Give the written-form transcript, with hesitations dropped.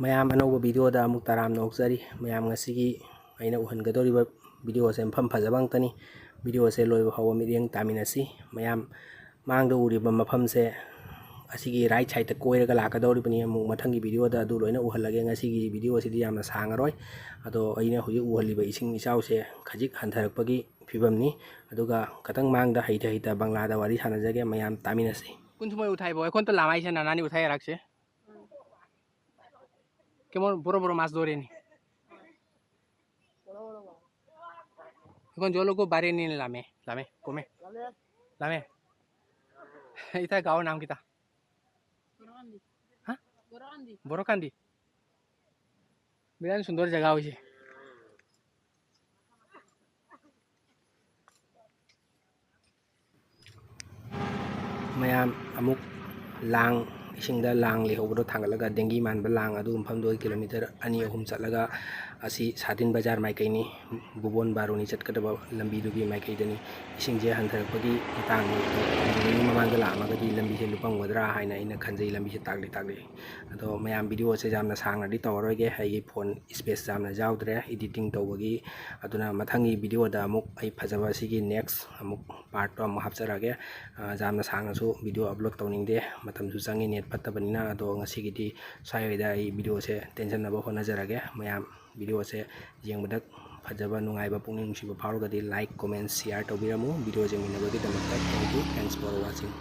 ꯃꯌꯥꯝ ꯑꯅꯧꯕ ꯚꯤꯗꯤꯑꯣꯗ ꯑꯃꯨꯛ ꯇꯔꯥꯝꯅ ꯑꯣꯛꯆꯔꯤ ꯃꯌꯥꯝ ꯉꯁꯤꯒꯤ ꯑꯩꯅ ꯎꯍꯟꯒꯗꯧꯔꯤꯕ ꯚꯤꯗꯤꯑꯣꯁꯦ ꯃꯐꯝ ꯐꯖꯕ ꯉꯥꯛꯇꯅꯤ ꯚꯤꯗꯤꯑꯣꯁꯦ ꯂꯣꯏꯕ ꯐꯥꯎꯕ ꯃꯤꯠꯌꯦꯡ ꯇꯥꯃꯤꯟꯅꯁꯤ ꯃꯌꯥꯝ ꯃꯥꯡꯗ ꯎꯔꯤꯕ ꯃꯐꯝꯁꯦ ꯑꯁꯤꯒꯤ ꯔꯥꯏꯠ ꯁꯥꯏꯗꯇ ꯀꯣꯏꯔꯒ ꯂꯥꯛꯀꯗꯧꯔꯤꯕꯅꯤ ꯑꯃꯨꯛ ꯃꯊꯪꯒꯤ ꯚꯤꯗꯤꯑꯣꯗ ꯑꯗꯨ ꯂꯣꯏꯅ ꯎꯍꯜꯂꯒꯦ ꯉꯁꯤꯒꯤ ꯚꯤꯗꯤꯑꯣꯁꯤꯗꯤ ꯌꯥꯝꯅ ꯁꯥꯡꯉꯔꯣꯏ ꯑꯗꯣ ꯑꯩꯅ ꯍꯧꯖꯤꯛ ꯎꯍꯜꯂꯤꯕ ꯏꯁꯤꯡ ꯏꯆꯥꯎꯁꯦ ꯈꯖꯤꯛ ꯍꯟꯊꯔꯛꯄꯒꯤ ꯐꯤꯕꯝꯅꯤ ꯑꯗꯨꯒ ꯈꯇꯪ ꯃꯥꯡꯗ ꯍꯩꯇ ꯕꯪꯂꯥꯗ ꯋꯥꯔꯤ ꯁꯥꯟꯅꯖꯒꯦ ꯃꯌꯥꯝ ꯇꯥꯃꯤꯟꯅꯁꯤ কুনসময় উঠাইব এখন তো লামাইছে না নানি উঠাই রাখছে কেমন বড় বড় মাছ ধরেনি এখন জলকো বাড়ি নিয়ে লামে লামে কমে লামে এটা গাঁৱৰ নাম কিটা হা বড়কান্দি বিৰাট সুন্দৰ জায়গা হৈছে ꯃꯌꯥꯝ ꯑꯃꯨꯛ ꯂꯥꯡ ꯏꯁꯤꯡꯗ ꯂꯥꯡ ꯂꯩꯍꯧꯕꯗꯣ ꯊꯥꯡꯒꯠꯂꯒ ꯗꯦꯡꯒꯤ ꯃꯥꯟꯕ ꯂꯥꯡ ꯑꯗꯨ ꯃꯐꯝꯗꯣ ꯀꯤꯂꯣꯃꯤꯇꯔ 2-3 ꯆꯠꯂꯒ ꯑꯁꯤ ꯁꯥꯇꯤꯟ ꯕꯖꯥꯔ ꯃꯥꯏꯀꯩꯅꯤ ꯕꯨꯕꯣꯟ ꯕꯥꯔꯣꯅꯤ ꯆꯠꯀꯗꯕ ꯂꯝꯕꯤꯗꯨꯒꯤ ꯃꯥꯏꯀꯩꯗꯅꯤ ꯏꯁꯤꯡꯁꯦ ꯍꯟꯊꯔꯛꯄꯒꯤ ꯃꯇꯥꯡꯗ ꯃꯃꯥꯡꯗ ꯂꯥꯛꯑꯃꯒꯗꯤ ꯂꯝꯕꯤꯁꯦ ꯂꯨꯞꯄꯝꯒꯗ꯭ꯔꯥ ꯍꯥꯏꯅ ꯑꯩꯅ ꯈꯟꯖꯩ ꯂꯝꯕꯤꯁꯦ ꯇꯥꯛꯂꯤ ꯑꯗꯣ ꯃꯌꯥꯝ ꯚꯤꯗꯤꯑꯣꯁꯦ ꯌꯥꯝꯅ ꯁꯥꯡꯅꯗꯤ ꯇꯧꯔꯔꯣꯏꯒꯦ ꯑꯩꯒꯤ ꯐꯣꯟ ꯁ꯭ꯄꯦꯁ ꯌꯥꯝꯅ ꯌꯥꯎꯗ꯭ꯔꯦ ꯏꯗꯤꯇꯤꯡ ꯇꯧꯕꯒꯤ ꯑꯗꯨꯅ ꯃꯊꯪꯒꯤ ꯚꯤꯗꯤꯑꯣꯗ ꯑꯃꯨꯛ ꯑꯩ ꯐꯖꯕ ꯑꯁꯤꯒꯤ ꯅꯦꯛꯁ ꯑꯃꯨꯛ ꯄꯥꯔꯠꯇꯣ ꯑꯃꯨꯛ ꯍꯥꯞꯆꯔꯛꯑꯒꯦ ꯌꯥꯝꯅ ꯁꯥꯡꯅꯁꯨ ꯚꯤꯗꯤꯑꯣ ꯑꯞꯂꯣꯗ ꯇꯧꯅꯤꯡꯗꯦ ꯃꯇꯝꯁꯨ ꯆꯪꯉꯤ ꯅꯦꯠ ꯐꯠꯇꯕꯅꯤꯅ ꯑꯗꯣ ꯉꯁꯤꯒꯤꯗꯤ ꯁ꯭ꯋꯥꯏꯋꯥꯏꯗ ꯑꯩ ꯚꯤꯗꯤꯑꯣꯁꯦ ꯇꯦꯟꯁꯟꯅꯕ ꯍꯣꯠꯅꯖꯔꯒꯦ ꯃꯌꯥꯝ ꯚꯤꯗꯤꯑꯣꯁꯦ ꯌꯦꯡꯕꯗ ꯐꯖꯕ ꯅꯨꯡꯉꯥꯏꯕ ꯄꯨꯛꯅꯤꯡ ꯅꯨꯡꯁꯤꯕ ꯐꯥꯎꯔꯒꯗꯤ ꯂꯥꯏꯛ ꯀꯣꯃꯦꯟ ꯁꯤꯌꯥꯔ ꯇꯧꯕꯤꯔꯝꯃꯨ ꯚꯤꯗꯤꯑꯣ ꯌꯦꯡꯃꯤꯟꯅꯕꯒꯤꯗꯃꯛꯇ thank you thanks for washing